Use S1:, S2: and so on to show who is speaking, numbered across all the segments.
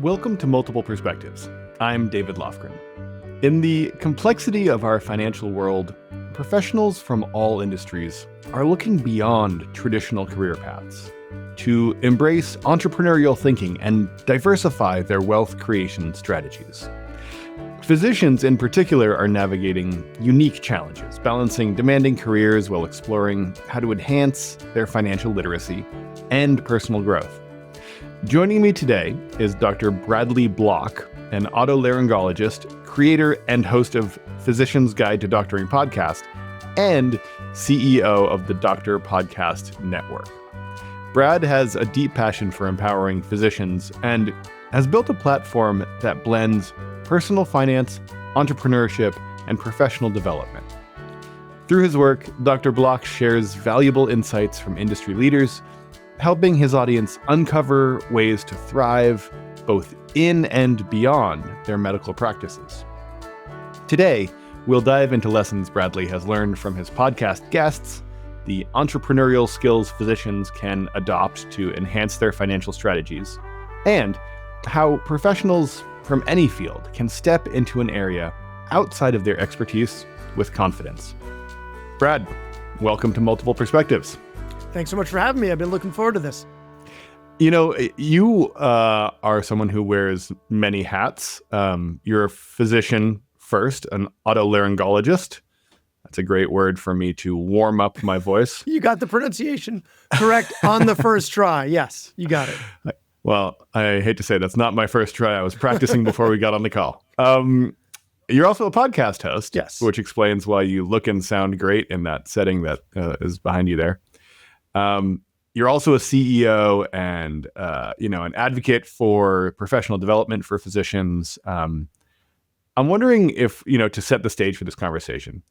S1: Welcome to Multiple Perspectives. I'm David Lofgren. In the complexity of our financial world, professionals from all industries are looking beyond traditional career paths to embrace entrepreneurial thinking and diversify their wealth creation strategies. Physicians in particular are navigating unique challenges, balancing demanding careers while exploring how to enhance their financial literacy and personal growth. Joining me today is Dr. Bradley Block, an otolaryngologist, creator and host of Physician's Guide to Doctoring podcast, and CEO of the Doctor Podcast Network. Brad has a deep passion for empowering physicians and has built a platform that blends personal finance, entrepreneurship, and professional development. Through his work, Dr. Block shares valuable insights from industry leaders, helping his audience uncover ways to thrive both in and beyond their medical practices. Today, we'll dive into lessons Bradley has learned from his podcast guests, the entrepreneurial skills physicians can adopt to enhance their financial strategies, and how professionals from any field can step into an area outside of their expertise with confidence. Brad, welcome to Multiple Perspectives.
S2: Thanks so much for having me. I've been looking forward to this.
S1: You know, you are someone who wears many hats. You're a physician first, an otolaryngologist. That's a great word for me to warm up my voice.
S2: You got the pronunciation correct on the first try. Yes, you got it.
S1: Well, I hate to say that's not my first try. I was practicing before we got on the call. You're also a podcast host,
S2: yes,
S1: which explains why you look and sound great in that setting that is behind you there. You're also a CEO and an advocate for professional development for physicians. I'm wondering if, to set the stage for this conversation,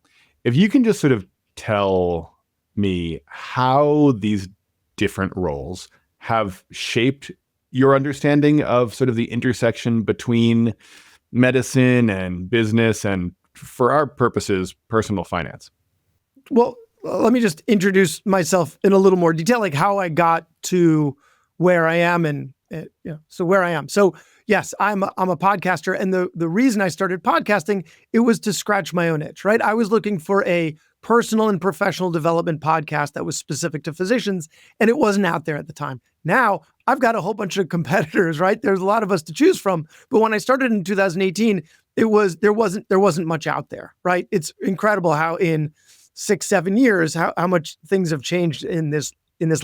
S1: if you can just sort of tell me how these different roles have shaped your understanding of sort of the intersection between medicine and business and, for our purposes, personal finance.
S2: Well, let me just introduce myself in a little more detail, like how I got to where I am so where I am. So yes, I'm a podcaster. And the reason I started podcasting, it was to scratch my own itch, right? I was looking for a personal and professional development podcast that was specific to physicians, and it wasn't out there at the time. Now I've got a whole bunch of competitors, right? There's a lot of us to choose from. But when I started in 2018, there wasn't much out there, right? It's incredible how in 6-7 years, how much things have changed in this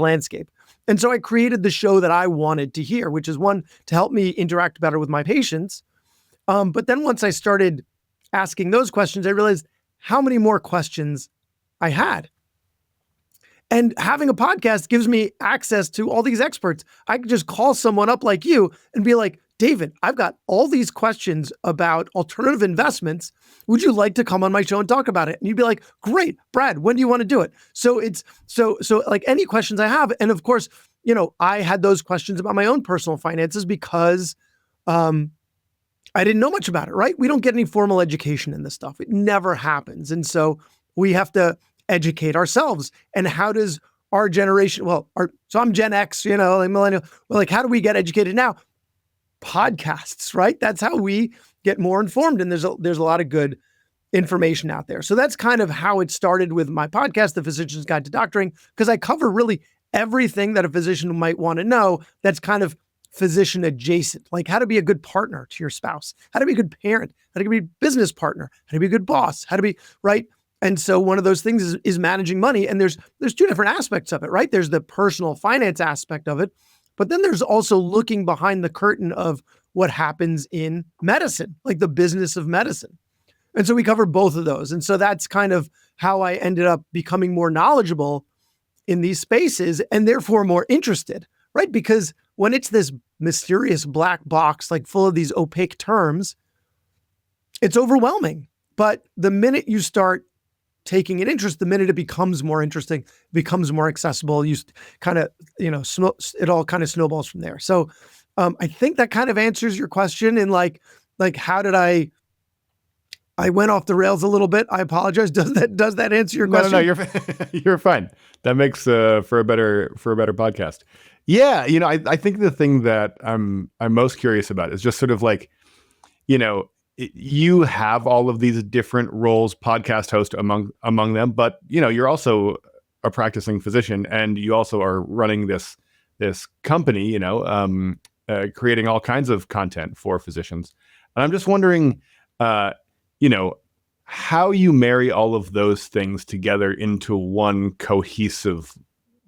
S2: landscape. And so I created the show that I wanted to hear, which is one, to help me interact better with my patients. But then once I started asking those questions, I realized how many more questions I had. And having a podcast gives me access to all these experts. I could just call someone up like you and be like, David, I've got all these questions about alternative investments. Would you like to come on my show and talk about it? And you'd be like, great, Brad, when do you want to do it? So it's so like any questions I have. And of course, I had those questions about my own personal finances because I didn't know much about it, right? We don't get any formal education in this stuff. It never happens. And so we have to educate ourselves. And how does our generation, so I'm Gen X, like millennial, how do we get educated now? Podcasts, right? That's how we get more informed. And there's a lot of good information out there. So that's kind of how it started with my podcast, The Physician's Guide to Doctoring, because I cover really everything that a physician might want to know that's kind of physician adjacent, like how to be a good partner to your spouse, how to be a good parent, how to be a business partner, how to be a good boss, how to be, right? And so one of those things is managing money. And there's two different aspects of it, right? There's the personal finance aspect of it, but then there's also looking behind the curtain of what happens in medicine, like the business of medicine. And so we cover both of those. And so that's kind of how I ended up becoming more knowledgeable in these spaces and therefore more interested, right? Because when it's this mysterious black box, like full of these opaque terms, it's overwhelming. But the minute you start taking an interest, the minute it becomes more interesting, becomes more accessible, you kind of, it all kind of snowballs from there. So I think that kind of answers your question in like how did I went off the rails a little bit. I apologize. Does that answer your question?
S1: No, you're fine. That makes for a better podcast. Yeah, I think the thing that I'm most curious about is just sort of like, you have all of these different roles, podcast host among them, but you're also a practicing physician, and you also are running this company, creating all kinds of content for physicians. And I'm just wondering, uh, you know, how you marry all of those things together into one cohesive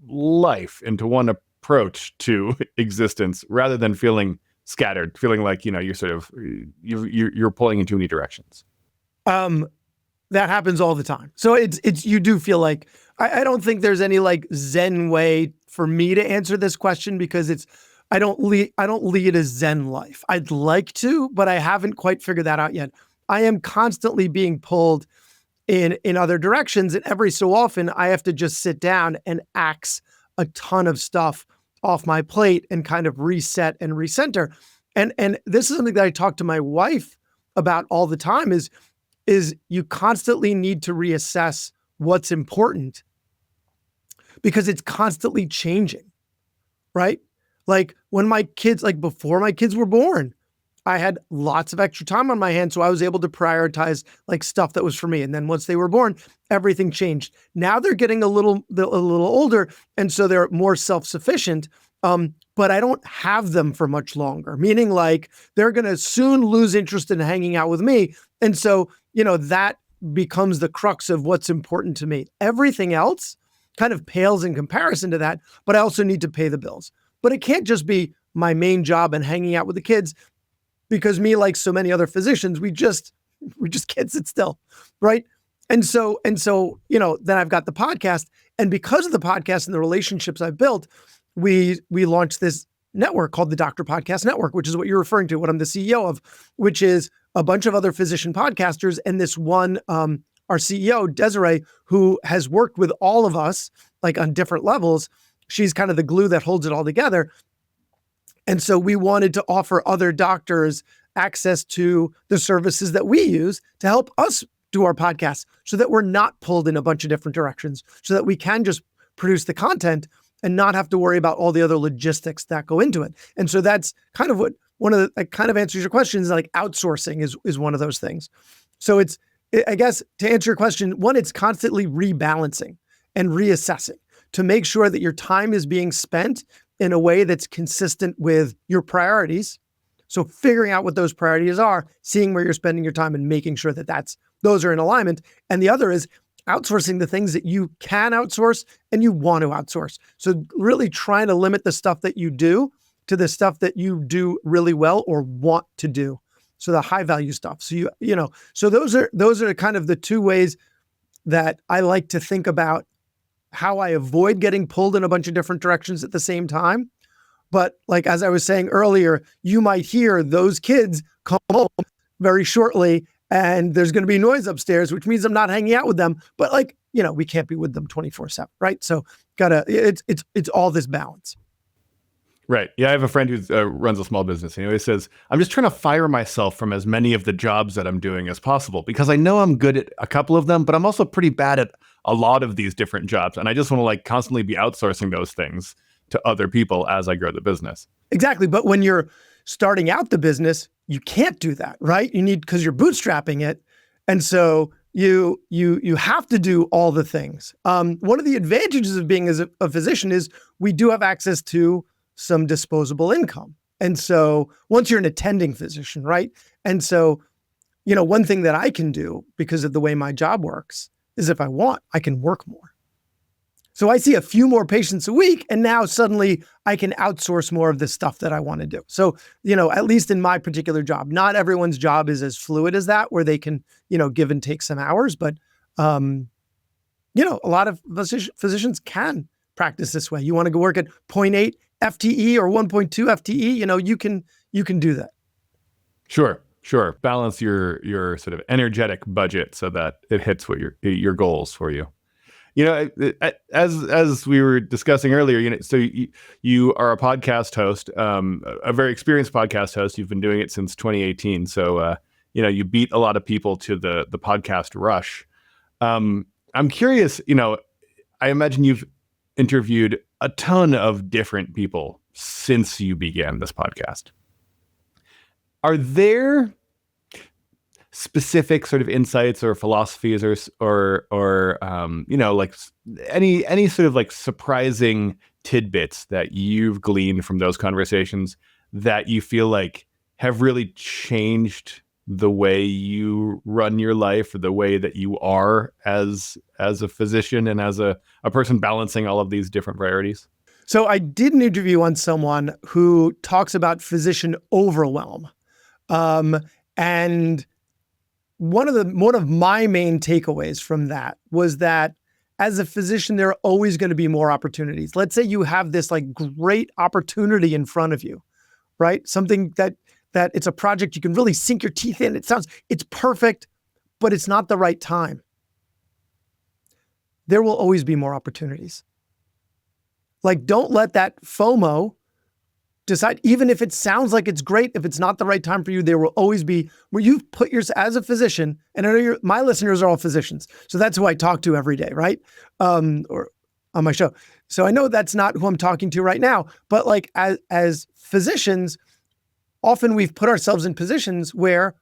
S1: life, into one approach to existence, rather than feeling scattered, feeling like you're sort of you're pulling in too many directions.
S2: Um, that happens all the time. So it's you do feel like I don't think there's any like Zen way for me to answer this question, because I don't lead a Zen life. I'd like to, but I haven't quite figured that out yet. I am constantly being pulled in other directions, and every so often I have to just sit down and axe a ton of stuff off my plate and kind of reset and recenter. And this is something that I talk to my wife about all the time is you constantly need to reassess what's important, because it's constantly changing, right? Like when my kids, like before my kids were born, I had lots of extra time on my hands, so I was able to prioritize like stuff that was for me. And then once they were born, everything changed. Now they're getting a little older, and so they're more self-sufficient. But I don't have them for much longer. Meaning, like they're going to soon lose interest in hanging out with me, and so that becomes the crux of what's important to me. Everything else kind of pales in comparison to that. But I also need to pay the bills. But it can't just be my main job and hanging out with the kids, because me, like so many other physicians, we just can't sit still, right? And so, then I've got the podcast, and because of the podcast and the relationships I've built, we launched this network called the Doctor Podcast Network, which is what you're referring to, what I'm the CEO of, which is a bunch of other physician podcasters, and this one, our CEO Desiree, who has worked with all of us like on different levels. She's kind of the glue that holds it all together. And so we wanted to offer other doctors access to the services that we use to help us do our podcast, so that we're not pulled in a bunch of different directions, so that we can just produce the content and not have to worry about all the other logistics that go into it. And so that's kind of what one of the, like, kind of answers your question, is like outsourcing is one of those things. So I guess to answer your question, one, it's constantly rebalancing and reassessing to make sure that your time is being spent in a way that's consistent with your priorities. So figuring out what those priorities are, seeing where you're spending your time, and making sure that those are in alignment. And the other is outsourcing the things that you can outsource and you want to outsource. So really trying to limit the stuff that you do to the stuff that you do really well or want to do. So the high value stuff. So so those are kind of the two ways that I like to think about how I avoid getting pulled in a bunch of different directions at the same time. But like, as I was saying earlier, you might hear those kids come home very shortly, and there's going to be noise upstairs, which means I'm not hanging out with them. But like, we can't be with them 24/7, right? So it's all this balance.
S1: Right. Yeah, I have a friend who runs a small business, and he always says, I'm just trying to fire myself from as many of the jobs that I'm doing as possible, because I know I'm good at a couple of them, but I'm also pretty bad at a lot of these different jobs. And I just want to like constantly be outsourcing those things to other people as I grow the business.
S2: Exactly. But when you're starting out the business, you can't do that, right? Because you're bootstrapping it. And so you have to do all the things. One of the advantages of being as a physician is we do have access to some disposable income. And so once you're an attending physician, right? And so, one thing that I can do because of the way my job works is, if I want, I can work more. So I see a few more patients a week, and now suddenly I can outsource more of the stuff that I want to do. So, at least in my particular job, not everyone's job is as fluid as that, where they can, give and take some hours. But, a lot of physicians can practice this way. You want to go work at 0.8 FTE or 1.2 FTE, you can do that.
S1: Sure. Balance your sort of energetic budget so that it hits what your goals for you. As we were discussing earlier, so you are a podcast host, a very experienced podcast host. You've been doing it since 2018. So, you beat a lot of people to the podcast rush. I'm curious, I imagine you've interviewed a ton of different people since you began this podcast. Are there specific sort of insights or philosophies or like any sort of like surprising tidbits that you've gleaned from those conversations that you feel like have really changed the way you run your life, or the way that you are as a physician and as a person balancing all of these different priorities?
S2: So I did an interview on someone who talks about physician overwhelm. And one of my main takeaways from that was that as a physician, there are always going to be more opportunities. Let's say you have this like great opportunity in front of you, right? Something that it's a project you can really sink your teeth in. It's perfect, but it's not the right time. There will always be more opportunities. Like, don't let that FOMO decide, even if it sounds like it's great, if it's not the right time for you, there will always be where you've put yourself as a physician. And I know my listeners are all physicians. So that's who I talk to every day, right? Or on my show. So I know that's not who I'm talking to right now, but like as physicians, often we've put ourselves in positions where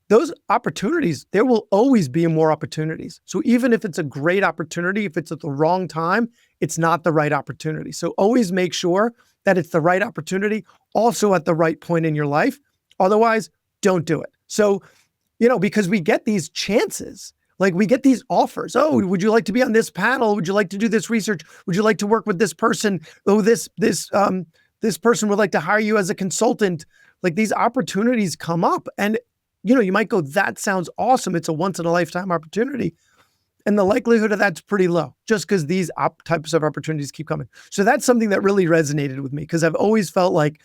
S2: those opportunities, there will always be more opportunities. So even if it's a great opportunity, if it's at the wrong time, it's not the right opportunity. So always make sure that it's the right opportunity, also at the right point in your life. Otherwise, don't do it. So, because we get these chances, like we get these offers. Oh, would you like to be on this panel? Would you like to do this research? Would you like to work with this person? Oh, this person would like to hire you as a consultant. Like these opportunities come up and, you might go, that sounds awesome. It's a once in a lifetime opportunity. And the likelihood of that's pretty low just because these types of opportunities keep coming. So that's something that really resonated with me because I've always felt like,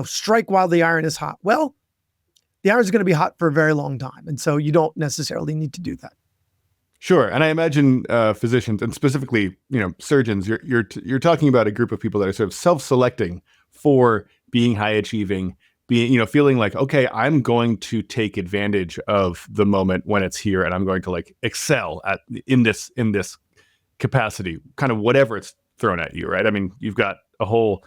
S2: strike while the iron is hot. Well, the iron is going to be hot for a very long time. And so you don't necessarily need to do that.
S1: Sure. And I imagine physicians and specifically, surgeons, you're talking about a group of people that are sort of self-selecting for being high achieving, being, feeling like, okay, I'm going to take advantage of the moment when it's here and I'm going to like excel in this capacity, kind of whatever it's thrown at you, right? I mean, you've got a whole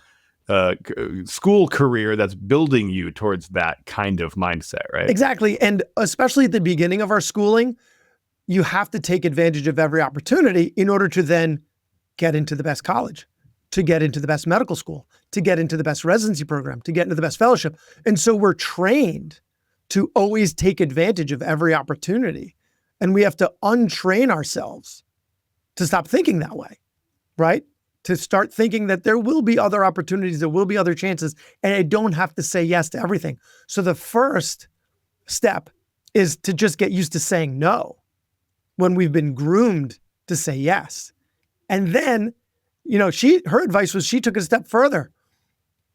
S1: school career that's building you towards that kind of mindset, right?
S2: Exactly. And especially at the beginning of our schooling, you have to take advantage of every opportunity in order to then get into the best college, to get into the best medical school, to get into the best residency program, to get into the best fellowship. And so we're trained to always take advantage of every opportunity. And we have to untrain ourselves to stop thinking that way, right? To start thinking that there will be other opportunities, there will be other chances, and I don't have to say yes to everything. So the first step is to just get used to saying no when we've been groomed to say yes. And then, her advice was she took it a step further,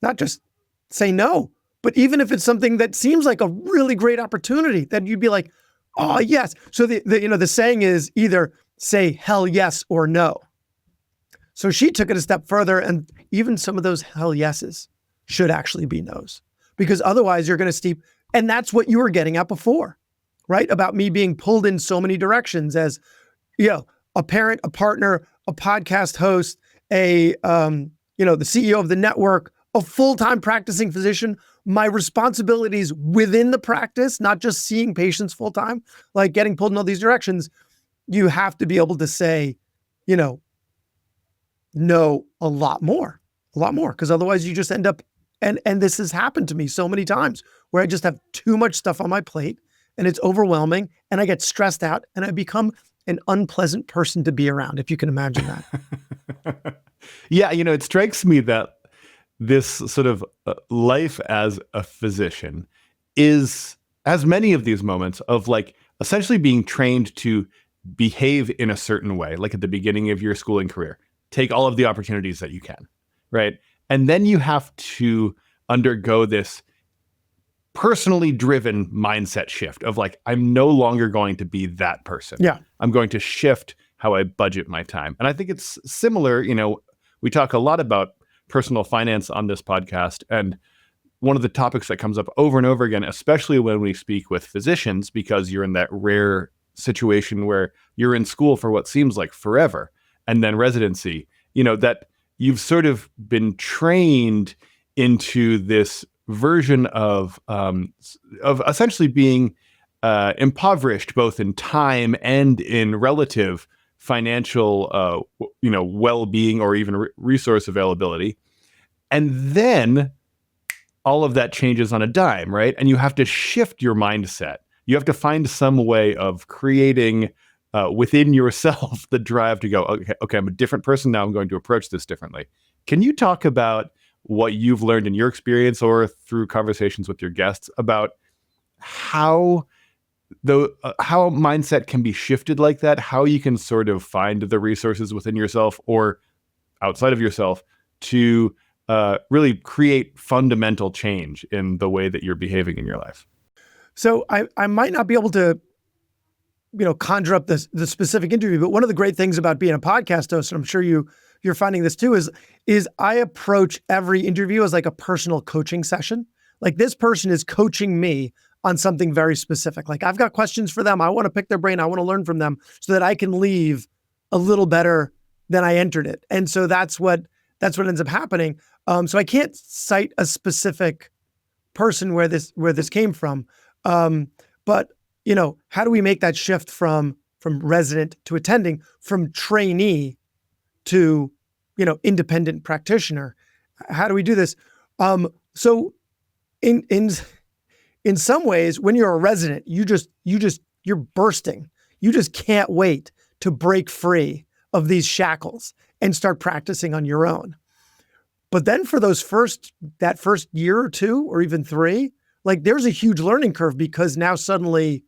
S2: not just say no, but even if it's something that seems like a really great opportunity, that you'd be like, oh yes. So the saying is either say hell yes or no. So she took it a step further, and even some of those hell yeses should actually be no's, because otherwise you're going to steep. And that's what you were getting at before, right? About me being pulled in so many directions as, a parent, a partner, a podcast host, the CEO of the network, a full-time practicing physician. My responsibilities within the practice, not just seeing patients full-time, like getting pulled in all these directions. You have to be able to say, no, a lot more, because otherwise you just end up, and this has happened to me so many times where I just have too much stuff on my plate and it's overwhelming and I get stressed out and I become an unpleasant person to be around, if you can imagine that.
S1: Yeah, it strikes me that this sort of life as a physician is, as many of these moments of like essentially being trained to behave in a certain way, like at the beginning of your schooling career. Take all of the opportunities that you can, right? And then you have to undergo this personally driven mindset shift of like, I'm no longer going to be that person.
S2: Yeah.
S1: I'm going to shift how I budget my time. And I think it's similar, we talk a lot about personal finance on this podcast. And one of the topics that comes up over and over again, especially when we speak with physicians, because you're in that rare situation where you're in school for what seems like forever, and then residency, that you've sort of been trained into this version of essentially being impoverished both in time and in relative financial well-being or even resource availability. And then all of that changes on a dime, right? And you have to shift your mindset. You have to find some way of creating within yourself the drive to go, okay, I'm a different person now. I'm going to approach this differently. Can you talk about what you've learned in your experience or through conversations with your guests about how how mindset can be shifted like that, how you can sort of find the resources within yourself or outside of yourself to really create fundamental change in the way that you're behaving in your life?
S2: So I might not be able to, conjure up the specific interview, but one of the great things about being a podcast host, and I'm sure you're finding this too, is I approach every interview as like a personal coaching session. Like this person is coaching me on something very specific. Like I've got questions for them. I want to pick their brain. I want to learn from them so that I can leave a little better than I entered it. And so that's what ends up happening. So I can't cite a specific person where this came from. But how do we make that shift from resident to attending, from trainee to, independent practitioner? How do we do this? So in some ways, when you're a resident, you're bursting. You just can't wait to break free of these shackles and start practicing on your own. But then for that first year or two, or even three, like there's a huge learning curve because now suddenly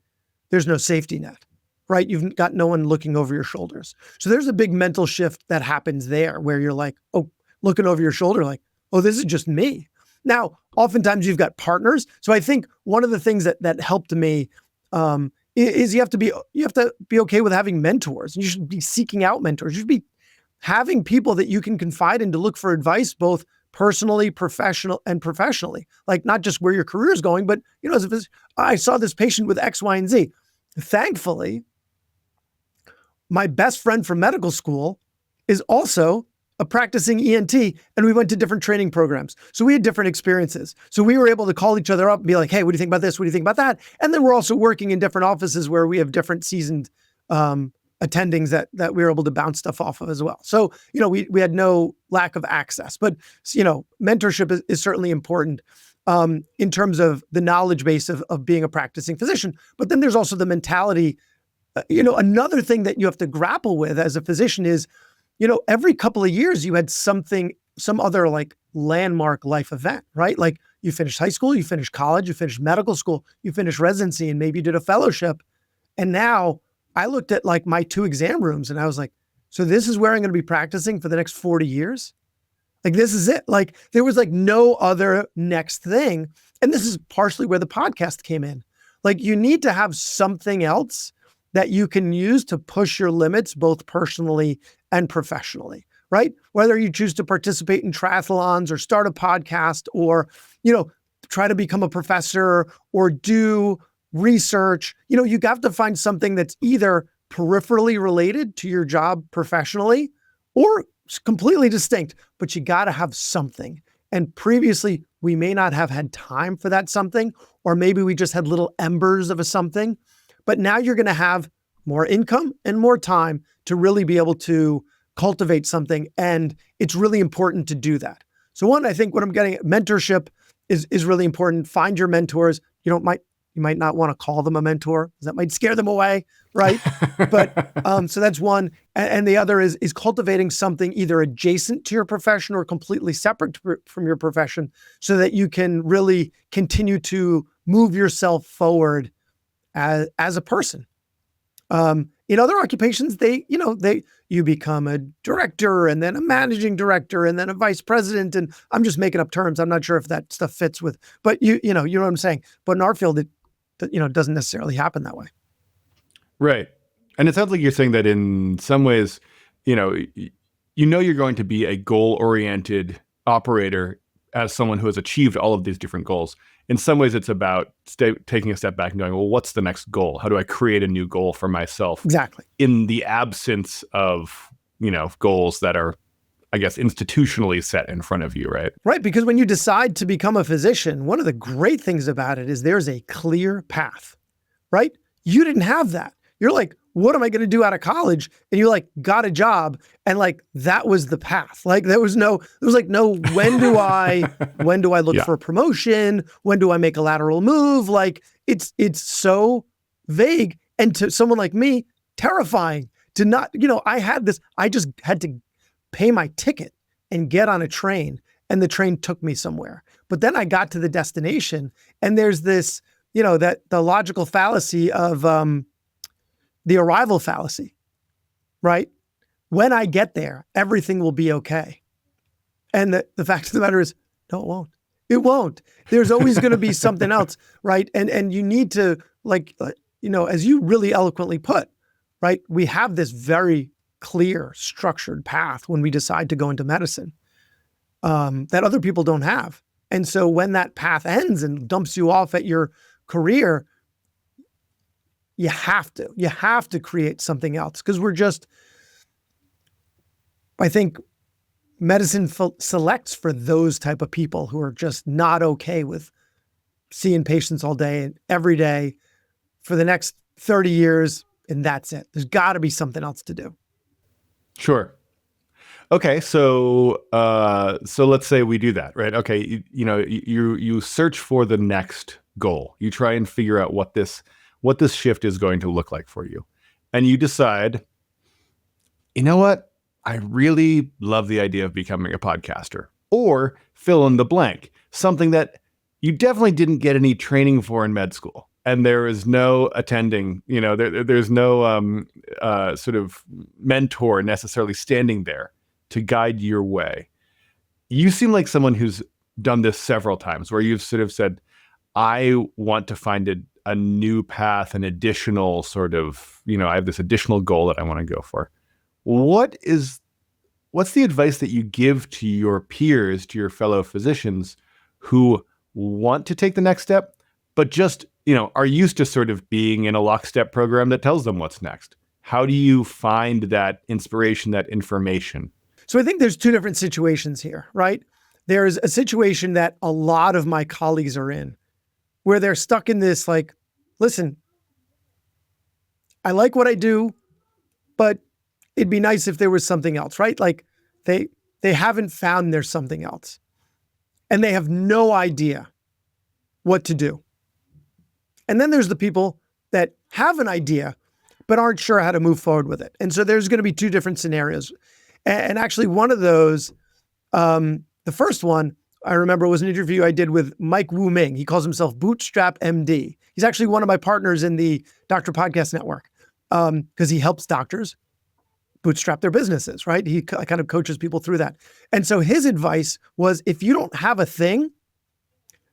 S2: there's no safety net, right? You've got no one looking over your shoulders. So there's a big mental shift that happens there where you're like, oh, looking over your shoulder, like, oh, this is just me. Now, oftentimes you've got partners. So I think one of the things that helped me is you have to be okay with having mentors. You should be seeking out mentors. You should be having people that you can confide in to look for advice, both personally, professionally, like not just where your career is going, but I saw this patient with X, Y, and Z. Thankfully, my best friend from medical school is also a practicing ENT, and we went to different training programs. So we had different experiences. So we were able to call each other up and be like, hey, what do you think about this? What do you think about that? And then we're also working in different offices where we have different seasoned attendings that we were able to bounce stuff off of as well. So, we had no lack of access, but, mentorship is certainly important in terms of the knowledge base of being a practicing physician. But then there's also the mentality. Another thing that you have to grapple with as a physician is, every couple of years you had some other like landmark life event, right? Like you finished high school, you finished college, you finished medical school, you finished residency, and maybe you did a fellowship. And now I looked at like my 2 exam rooms and I was like, so this is where I'm going to be practicing for the next 40 years? Like, this is it. Like there was like no other next thing. And this is partially where the podcast came in. Like you need to have something else that you can use to push your limits, both personally and professionally, right? Whether you choose to participate in triathlons or start a podcast or, try to become a professor or do research, you have to find something that's either peripherally related to your job professionally or completely distinct, but you got to have something. And previously, we may not have had time for that something, or maybe we just had little embers of a something. But now you're going to have more income and more time to really be able to cultivate something. And it's really important to do that. So one, I think what I'm getting at, mentorship is really important. Find your mentors. You might not want to call them a mentor because that might scare them away, right? But so that's one. And the other is cultivating something either adjacent to your profession or completely separate from your profession so that you can really continue to move yourself forward as a person. In other occupations, you become a director and then a managing director and then a vice president. And I'm just making up terms. I'm not sure if that stuff fits with, but you know what I'm saying. But in our field, it doesn't necessarily happen that way.
S1: Right. And it sounds like you're saying that in some ways, you're going to be a goal-oriented operator as someone who has achieved all of these different goals. In some ways, it's about taking a step back and going, well, what's the next goal? How do I create a new goal for myself?
S2: Exactly.
S1: In the absence of, goals that are I guess, institutionally set in front of you, right?
S2: Right, because when you decide to become a physician, one of the great things about it is there's a clear path, right? You didn't have that. You're like, what am I going to do out of college? And you like got a job, and like that was the path. Like there was no, when do I look
S1: Yeah.
S2: for a promotion? When do I make a lateral move? Like it's so vague, and to someone like me, terrifying to not, I just had to pay my ticket and get on a train, and the train took me somewhere. But then I got to the destination, and there's this, that the logical fallacy of the arrival fallacy, right? When I get there, everything will be okay. And the fact of the matter is, no, it won't. It won't. There's always going to be something else, right? And you need to, as you really eloquently put, right? We have this very clear, structured path when we decide to go into medicine that other people don't have. And so when that path ends and dumps you off at your career, you have to create something else, because I think medicine selects for those type of people who are just not okay with seeing patients all day and every day for the next 30 years. And that's it. There's got to be something else to do.
S1: Sure. Okay, so let's say we do that, right? Okay, you search for the next goal. You try and figure out what this shift is going to look like for you, and you decide, you know what? I really love the idea of becoming a podcaster, or fill in the blank, something that you definitely didn't get any training for in med school, and there is no attending. There's no sort of mentor necessarily standing there to guide your way. You seem like someone who's done this several times, where you've sort of said, I want to find a new path, an additional sort of, I have this additional goal that I want to go for. What's the advice that you give to your peers, to your fellow physicians who want to take the next step, but just, are used to sort of being in a lockstep program that tells them what's next? How do you find that inspiration, that information?
S2: So I think there's two different situations here, right? There's a situation that a lot of my colleagues are in, where they're stuck in this, like, listen, I like what I do, but it'd be nice if there was something else, right? Like they haven't found there's something else, and they have no idea what to do. And then there's the people that have an idea, but aren't sure how to move forward with it. And so there's going to be two different scenarios. And actually one of those, the first one I remember was an interview I did with Mike Wu Ming. He calls himself Bootstrap MD. He's actually one of my partners in the Doctor Podcast Network, because he helps doctors bootstrap their businesses, right? He kind of coaches people through that. And so his advice was, if you don't have a thing,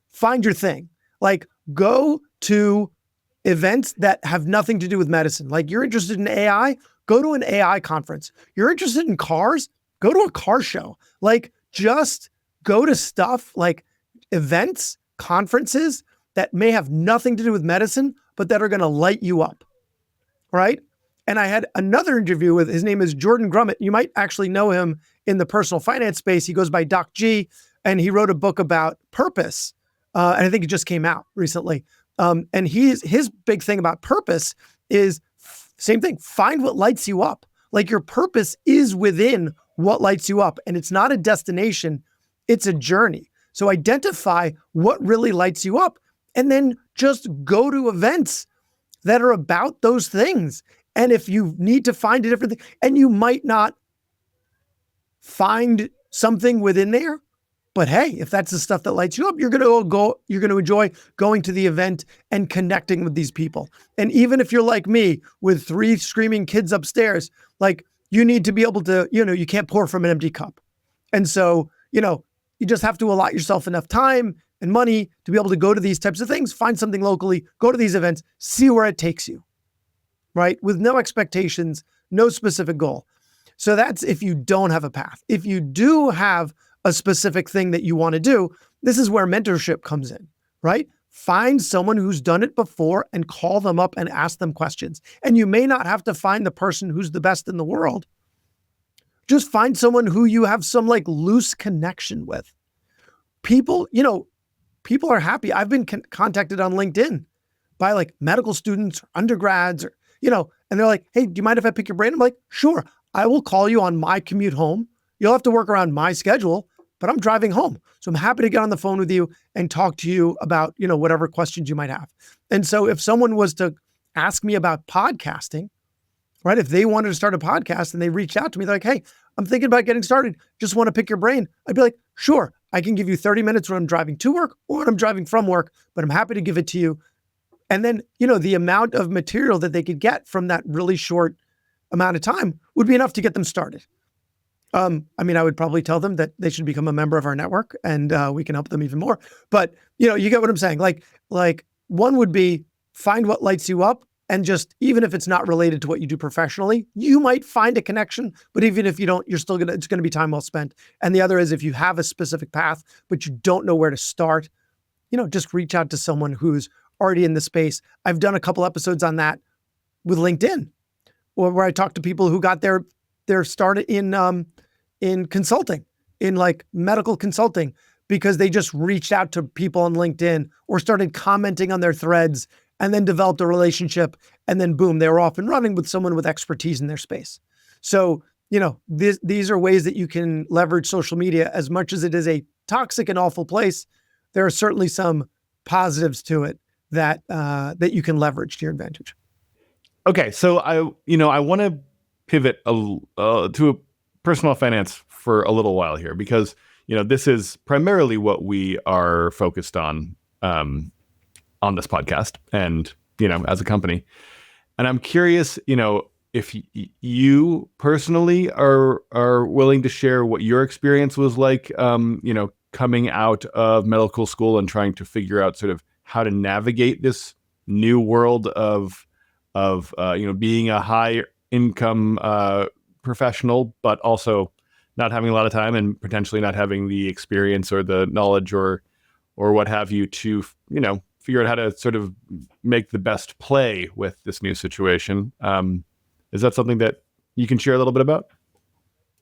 S2: find your thing. Like, go to events that have nothing to do with medicine. Like, you're interested in AI, go to an AI conference. You're interested in cars, go to a car show. Like, just go to stuff like events, conferences that may have nothing to do with medicine, but that are going to light you up, right? And I had another interview with, his name is Jordan Grummett. You might actually know him in the personal finance space. He goes by Doc G, and he wrote a book about purpose. And I think it just came out recently. And his big thing about purpose is same thing. Find what lights you up. Like, your purpose is within what lights you up, and it's not a destination. It's a journey. So identify what really lights you up, and then just go to events that are about those things. And if you need to find a different thing, and you might not find something within there, but hey, if that's the stuff that lights you up, you're going to enjoy going to the event and connecting with these people. And even if you're like me with 3 screaming kids upstairs, like, you need to be able to, you can't pour from an empty cup. And so, you just have to allot yourself enough time and money to be able to go to these types of things, find something locally, go to these events, see where it takes you, right? With no expectations, no specific goal. So that's if you don't have a path. If you do have a specific thing that you want to do, this is where mentorship comes in, right? Find someone who's done it before and call them up and ask them questions. And you may not have to find the person who's the best in the world, Just find someone who you have some like loose connection with. People, people are happy. I've been contacted on LinkedIn by like medical students or undergrads or, and they're like, hey, do you mind if I pick your brain? I'm like, sure. I will call you on my commute home. You'll have to work around my schedule, but I'm driving home. So I'm happy to get on the phone with you and talk to you about, whatever questions you might have. And so if someone was to ask me about podcasting, right? If they wanted to start a podcast and they reached out to me, they're like, hey, I'm thinking about getting started. Just want to pick your brain. I'd be like, sure, I can give you 30 minutes when I'm driving to work or when I'm driving from work, but I'm happy to give it to you. And then, the amount of material that they could get from that really short amount of time would be enough to get them started. I would probably tell them that they should become a member of our network and we can help them even more. But, you get what I'm saying? Like one would be find what lights you up. And just, even if it's not related to what you do professionally, you might find a connection, but even if you don't, it's going to be time well spent. And the other is if you have a specific path, but you don't know where to start, just reach out to someone who's already in the space. I've done a couple episodes on that with LinkedIn, or where I talk to people who got their start in consulting, in like medical consulting, because they just reached out to people on LinkedIn or started commenting on their threads and then developed a relationship, and then boom, they were off and running with someone with expertise in their space. So, these are ways that you can leverage social media. As much as it is a toxic and awful place, there are certainly some positives to it that you can leverage to your advantage.
S1: Okay, so I want to pivot to a personal finance for a little while here, because this is primarily what we are focused on this podcast and, as a company. And I'm curious, if you personally are willing to share what your experience was like, coming out of medical school and trying to figure out sort of how to navigate this new world of being a high income professional, but also not having a lot of time and potentially not having the experience or the knowledge or what have you to, figure out how to sort of make the best play with this new situation. Is that something that you can share a little bit about?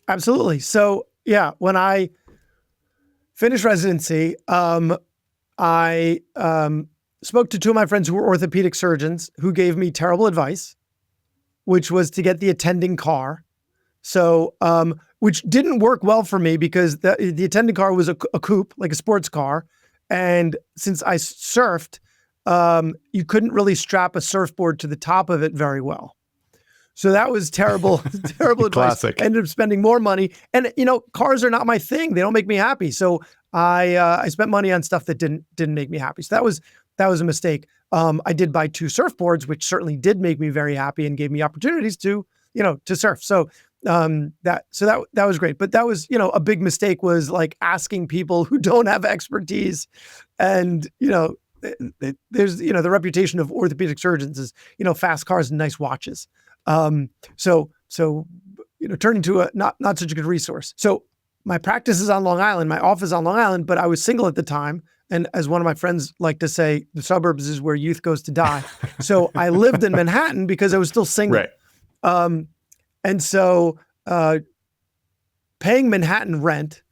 S2: Absolutely. So yeah, when I finished residency, I spoke to two of my friends who were orthopedic surgeons who gave me terrible advice, which was to get the attending car. So, which didn't work well for me because the attending car was a coupe, like a sports car. And since I surfed, you couldn't really strap a surfboard to the top of it very well. So that was terrible, terrible advice.
S1: Classic.
S2: I ended up spending more money. And, cars are not my thing. They don't make me happy. So I spent money on stuff that didn't make me happy. So that was a mistake. I did buy 2 surfboards, which certainly did make me very happy and gave me opportunities to surf. So that was great. But that was, a big mistake was like asking people who don't have expertise. And, there's, the reputation of orthopedic surgeons is, fast cars and nice watches. So turning to a not such a good resource. So my practice is on Long Island, my office is on Long Island, but I was single at the time. And as one of my friends like to say, the suburbs is where youth goes to die. So I lived in Manhattan because I was still single.
S1: Right.
S2: And so paying Manhattan rent,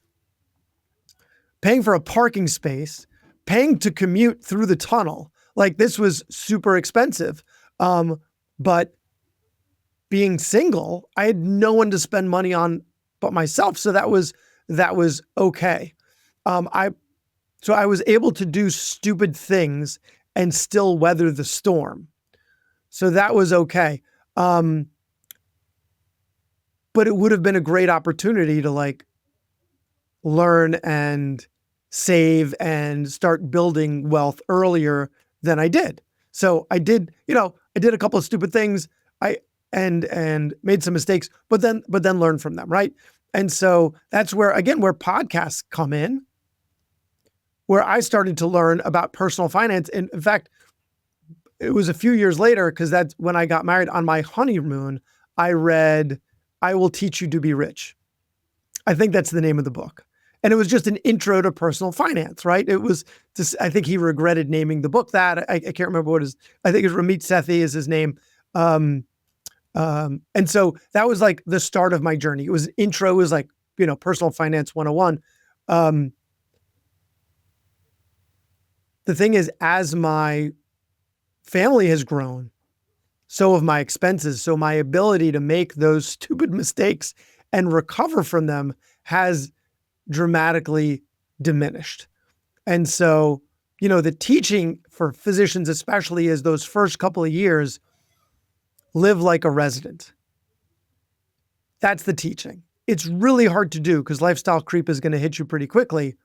S2: paying for a parking space, paying to commute through the tunnel, like this was super expensive. But being single, I had no one to spend money on but myself. So that was okay. So I was able to do stupid things and still weather the storm. So that was okay. But it would have been a great opportunity to like learn and save and start building wealth earlier than I did. So I did a couple of stupid things. And made some mistakes, but then learn from them, right? And so that's where podcasts come in, where I started to learn about personal finance. And in fact, it was a few years later, because that's when I got married. On my honeymoon, I read I Will Teach You to Be Rich. I think that's the name of the book. And it was just an intro to personal finance, right? It was just, I think he regretted naming the book that. I can't remember I think it was Ramit Sethi is his name. And so that was like the start of my journey. It was an intro, it was like, personal finance 101. The thing is, as my family has grown, so have my expenses. So my ability to make those stupid mistakes and recover from them has dramatically diminished. And so, the teaching for physicians especially is those first couple of years, live like a resident. That's the teaching. It's really hard to do because lifestyle creep is going to hit you pretty quickly.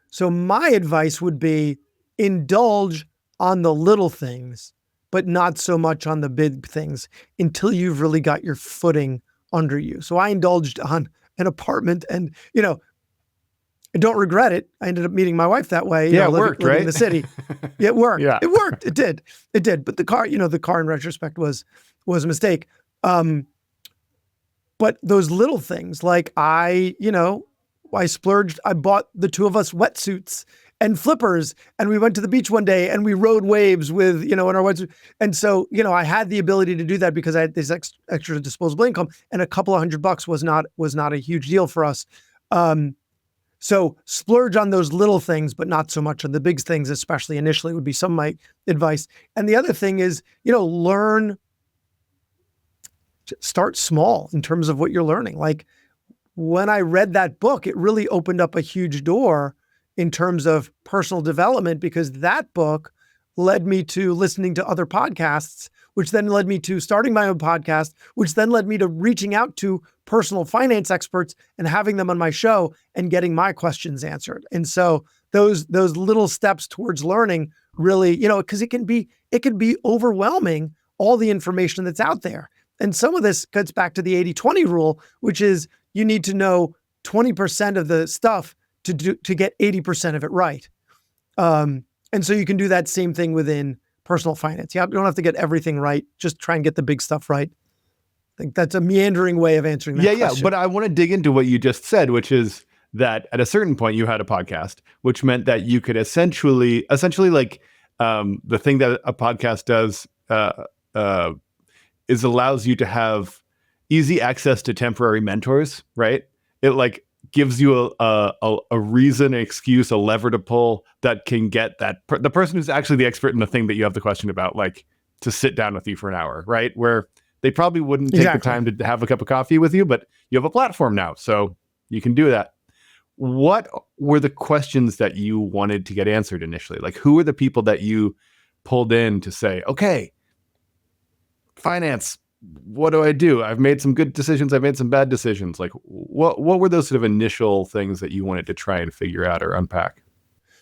S2: So my advice would be indulge on the little things, but not so much on the big things until you've really got your footing under you. So I indulged on an apartment and, I don't regret it. I ended up meeting my wife that way.
S1: It worked,
S2: living
S1: right?
S2: in the city. It worked.
S1: Yeah.
S2: It worked. It did. It did. But the car in retrospect was a mistake. But those little things, like I splurged. I bought the two of us wetsuits and flippers, and we went to the beach one day and we rode waves with, in our wetsuit. And so, I had the ability to do that because I had this extra disposable income, and a couple of $100 was not a huge deal for us. So splurge on those little things, but not so much on the big things, especially initially, would be some of my advice. And the other thing is, start small in terms of what you're learning. Like when I read that book, it really opened up a huge door in terms of personal development, because that book led me to listening to other podcasts, which then led me to starting my own podcast, which then led me to reaching out to personal finance experts and having them on my show and getting my questions answered. And so those little steps towards learning really, because it can be overwhelming, all the information that's out there. And some of this gets back to the 80-20 rule, which is you need to know 20% of the stuff to get 80% of it right. And so you can do that same thing within personal finance. You don't have to get everything right. Just try and get the big stuff right. I think that's a meandering way of answering that question.
S1: Yeah. But I want to dig into what you just said, which is that at a certain point you had a podcast, which meant that you could essentially like the thing that a podcast does is allows you to have easy access to temporary mentors, right? It like gives you a reason, an excuse, a lever to pull that can get the person who's actually the expert in the thing that you have the question about, like, to sit down with you for an hour, right? Where they probably wouldn't take the time to have a cup of coffee with you, but you have a platform now, so you can do that. What were the questions that you wanted to get answered initially? Like, who were the people that you pulled in to say, okay, finance, what do I do? I've made some good decisions. I've made some bad decisions. Like, what were those sort of initial things that you wanted to try and figure out or unpack?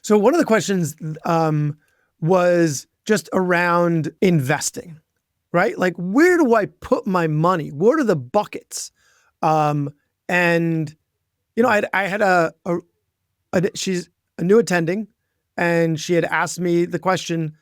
S2: So one of the questions was just around investing, right? Like, where do I put my money? What are the buckets? And, I had she's a new attending, and she had asked me the question,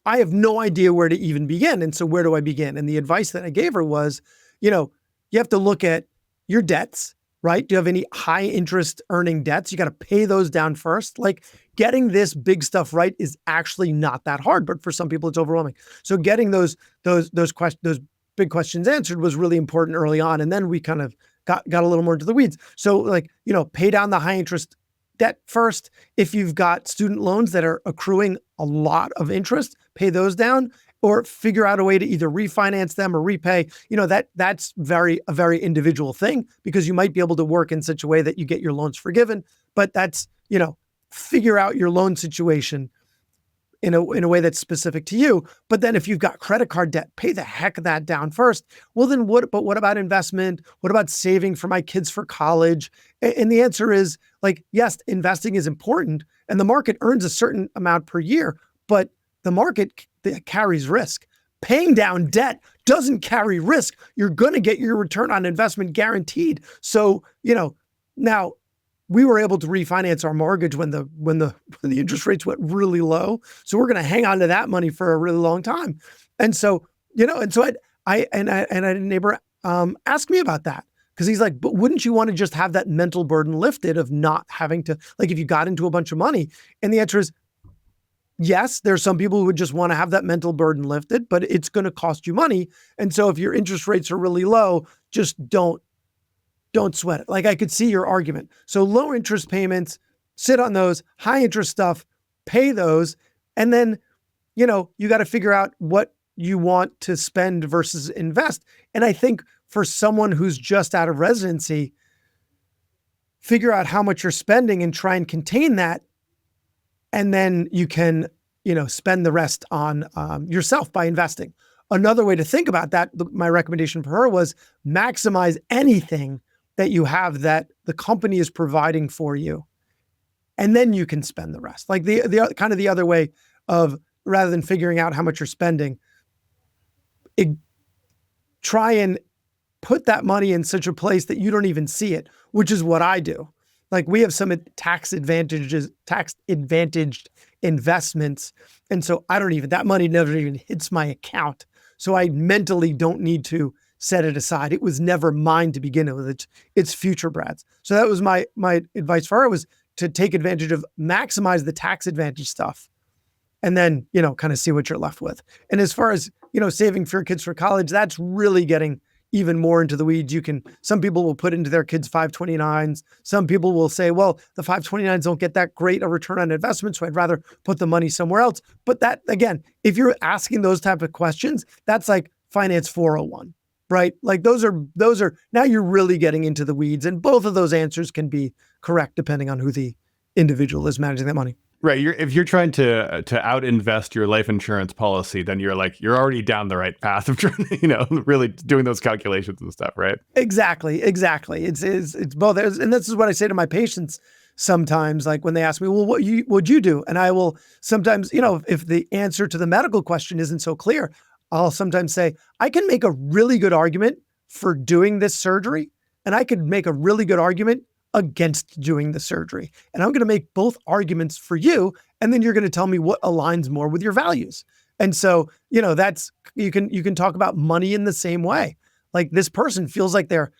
S2: I have no idea where to even begin. And so where do I begin? And the advice that I gave her was, you have to look at your debts, right? Do you have any high interest earning debts? You got to pay those down first. Like, getting this big stuff right is actually not that hard, but for some people it's overwhelming. So getting those big questions answered was really important early on. And then we kind of got a little more into the weeds. So like, pay down the high interest debt first. If you've got student loans that are accruing a lot of interest, pay those down, or figure out a way to either refinance them or repay. That's a very individual thing, because you might be able to work in such a way that you get your loans forgiven, but that's, figure out your loan situation in a way that's specific to you. But then if you've got credit card debt, pay the heck of that down first. Well, then what about investment? What about saving for my kids for college? And the answer is, like, yes, investing is important, and the market earns a certain amount per year, but the market carries risk. Paying down debt doesn't carry risk. You're going to get your return on investment guaranteed. So, now we were able to refinance our mortgage when the interest rates went really low. So we're going to hang on to that money for a really long time. And so, I had a neighbor ask me about that, because he's like, but wouldn't you want to just have that mental burden lifted of not having to, like, if you got into a bunch of money? And the answer is, yes, there's some people who would just want to have that mental burden lifted, but it's going to cost you money. And so if your interest rates are really low, just don't sweat it. Like, I could see your argument. So low interest payments, sit on those. High interest stuff, pay those. And then, you got to figure out what you want to spend versus invest. And I think for someone who's just out of residency, figure out how much you're spending and try and contain that. And then you can, spend the rest on yourself by investing. Another way to think about that, my recommendation for her was maximize anything that you have that the company is providing for you. And then you can spend the rest. Like the kind of the other way of, rather than figuring out how much you're spending, try and put that money in such a place that you don't even see it, which is what I do. Like, we have some tax advantaged investments. And so that money never even hits my account. So I mentally don't need to set it aside. It was never mine to begin with. It's future Brad's. So that was my advice for her, was to take advantage of, maximize the tax advantage stuff, and then, kind of see what you're left with. And as far as, saving for your kids for college, that's really getting even more into the weeds. Some people will put into their kids 529s. Some people will say, well, the 529s don't get that great a return on investment, so I'd rather put the money somewhere else. But that, again, if you're asking those type of questions, that's like finance 401, right? Like those are, now you're really getting into the weeds, and both of those answers can be correct depending on who the individual is managing that money.
S1: Right. If you're trying to out invest your life insurance policy, then you're already down the right path of trying to, really doing those calculations and stuff, right?
S2: Exactly. It's both. And this is what I say to my patients sometimes, like when they ask me, well, what'd you do? And I will sometimes, if the answer to the medical question isn't so clear, I'll sometimes say, I can make a really good argument for doing this surgery, and I could make a really good argument against doing the surgery. And I'm going to make both arguments for you. And then you're going to tell me what aligns more with your values. And so, that's, you can talk about money in the same way. Like, this person feels like they're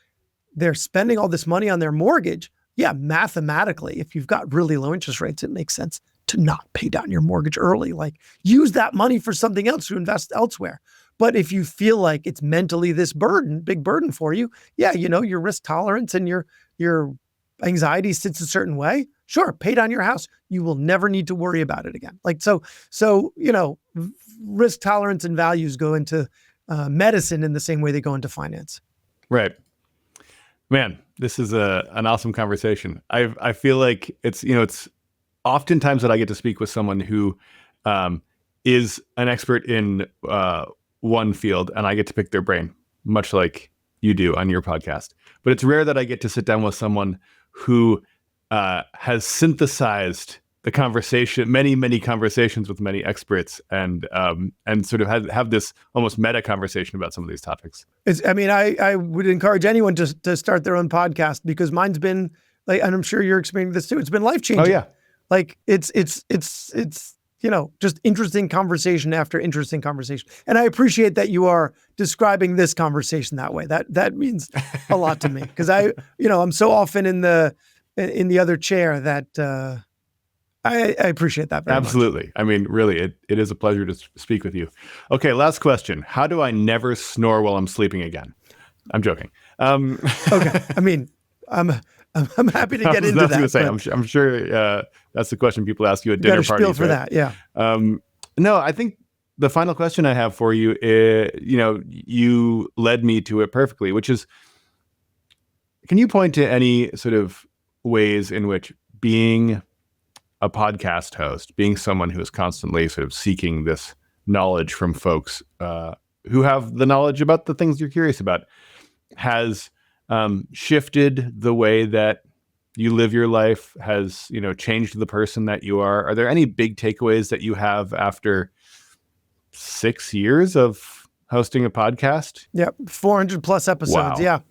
S2: spending all this money on their mortgage. Yeah, mathematically, if you've got really low interest rates, it makes sense to not pay down your mortgage early. Like, use that money for something else, to invest elsewhere. But if you feel like it's mentally this big burden for you, yeah, your risk tolerance and your anxiety sits a certain way, sure, pay down your house. You will never need to worry about it again. Like, so, risk tolerance and values go into medicine in the same way they go into finance.
S1: Right. Man, this is an awesome conversation. I feel like it's oftentimes that I get to speak with someone who is an expert in one field, and I get to pick their brain, much like you do on your podcast. But it's rare that I get to sit down with someone who has synthesized the conversation, many conversations with many experts, and sort of have this almost meta conversation about some of these topics.
S2: I would encourage anyone to start their own podcast, because mine's been, like, and I'm sure you're experiencing this too, it's been life-changing.
S1: Oh yeah.
S2: Like, it's just interesting conversation after interesting conversation. And I appreciate that you are describing this conversation that way. That means a lot to me, because I'm so often in the other chair that I appreciate that very
S1: Absolutely.
S2: much.
S1: I mean, really, it is a pleasure to speak with you. Okay, last question. How do I never snore while I'm sleeping again? I'm joking.
S2: Okay. I mean, I'm happy to get into that.
S1: I'm sure that's the question people ask you at dinner parties.
S2: Spiel for that, yeah.
S1: No, I think the final question I have for you is, you led me to it perfectly, which is, can you point to any sort of ways in which being a podcast host, being someone who is constantly sort of seeking this knowledge from folks who have the knowledge about the things you're curious about, has shifted the way that you live your life, has, changed the person that you are? Are there any big takeaways that you have after 6 years of hosting a podcast?
S2: Yeah. 400 plus episodes.
S1: Wow.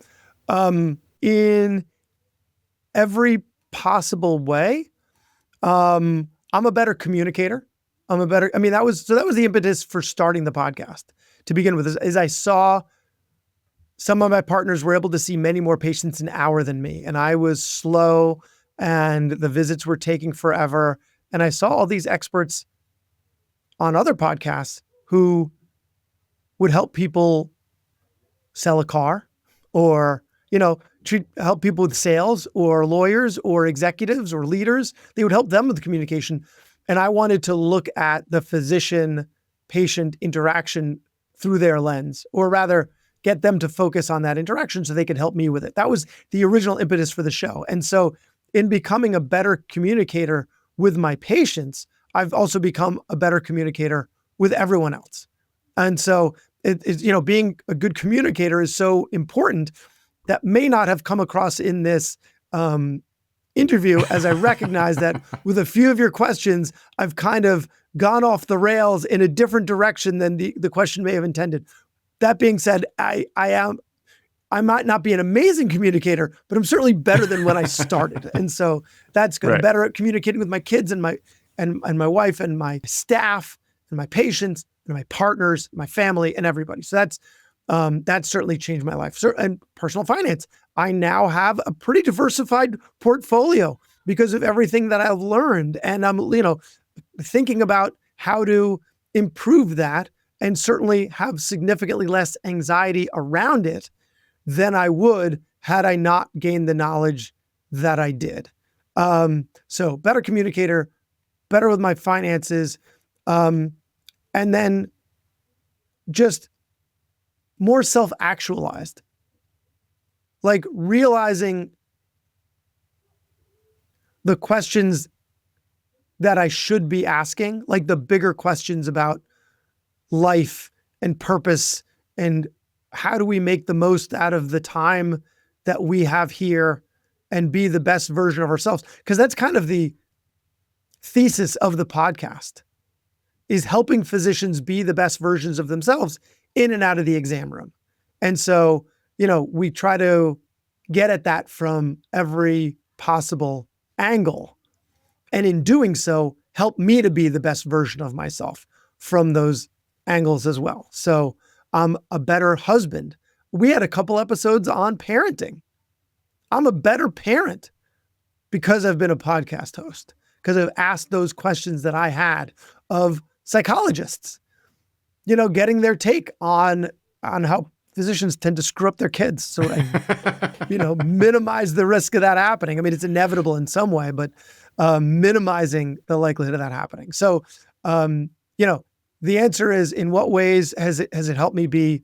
S2: Yeah. In every possible way. I'm a better communicator. That was the impetus for starting the podcast to begin with, is I saw some of my partners were able to see many more patients an hour than me. And I was slow, and the visits were taking forever. And I saw all these experts on other podcasts who would help people sell a car or, help people with sales or lawyers or executives or leaders. They would help them with communication. And I wanted to look at the physician-patient interaction through their lens, or rather get them to focus on that interaction so they could help me with it. That was the original impetus for the show. And so in becoming a better communicator with my patients, I've also become a better communicator with everyone else. And so being a good communicator is so important. That may not have come across in this interview, as I recognize that with a few of your questions, I've kind of gone off the rails in a different direction than the question may have intended. That being said, I might not be an amazing communicator, but I'm certainly better than when I started. And so that's good.
S1: Right.
S2: I'm better at communicating with my kids and my wife and my staff and my patients and my partners, my family, and everybody. So that's certainly changed my life. And personal finance, I now have a pretty diversified portfolio because of everything that I've learned. And I'm, thinking about how to improve that and certainly have significantly less anxiety around it than I would had I not gained the knowledge that I did. So better communicator, better with my finances, and then just more self-actualized, like realizing the questions that I should be asking, like the bigger questions about life and purpose and how do we make the most out of the time that we have here and be the best version of ourselves? Because that's kind of the thesis of the podcast, is helping physicians be the best versions of themselves in and out of the exam room. And so, we try to get at that from every possible angle. And in doing so, help me to be the best version of myself from those angles as well. So I'm a better husband. We had a couple episodes on parenting. I'm a better parent because I've been a podcast host, because I've asked those questions that I had of psychologists, getting their take on how physicians tend to screw up their kids. So I, minimize the risk of that happening. I mean, it's inevitable in some way, but minimizing the likelihood of that happening. So, the answer is, in what ways has it helped me be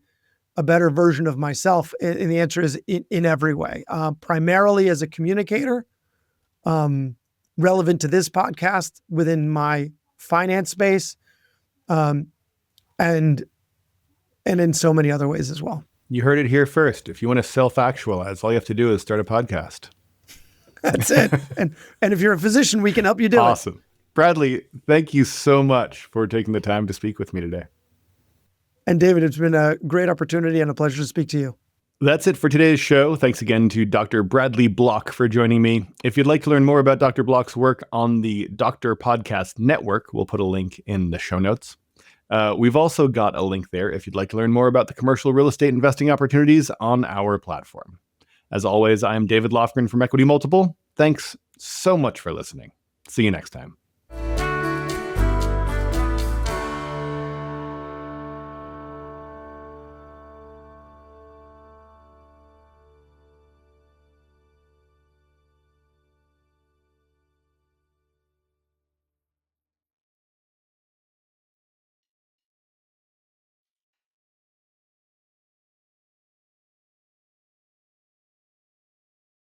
S2: a better version of myself? And the answer is in every way, primarily as a communicator, relevant to this podcast within my finance space, and in so many other ways as well.
S1: You heard it here first. If you want to self-actualize, all you have to do is start a podcast.
S2: That's it. And if you're a physician, we can help you do it.
S1: Awesome. Bradley, thank you so much for taking the time to speak with me today.
S2: And David, it's been a great opportunity and a pleasure to speak to you.
S1: That's it for today's show. Thanks again to Dr. Bradley Block for joining me. If you'd like to learn more about Dr. Block's work on the Doctor Podcast Network, we'll put a link in the show notes. We've also got a link there if you'd like to learn more about the commercial real estate investing opportunities on our platform. As always, I'm David Lofgren from Equity Multiple. Thanks so much for listening. See you next time.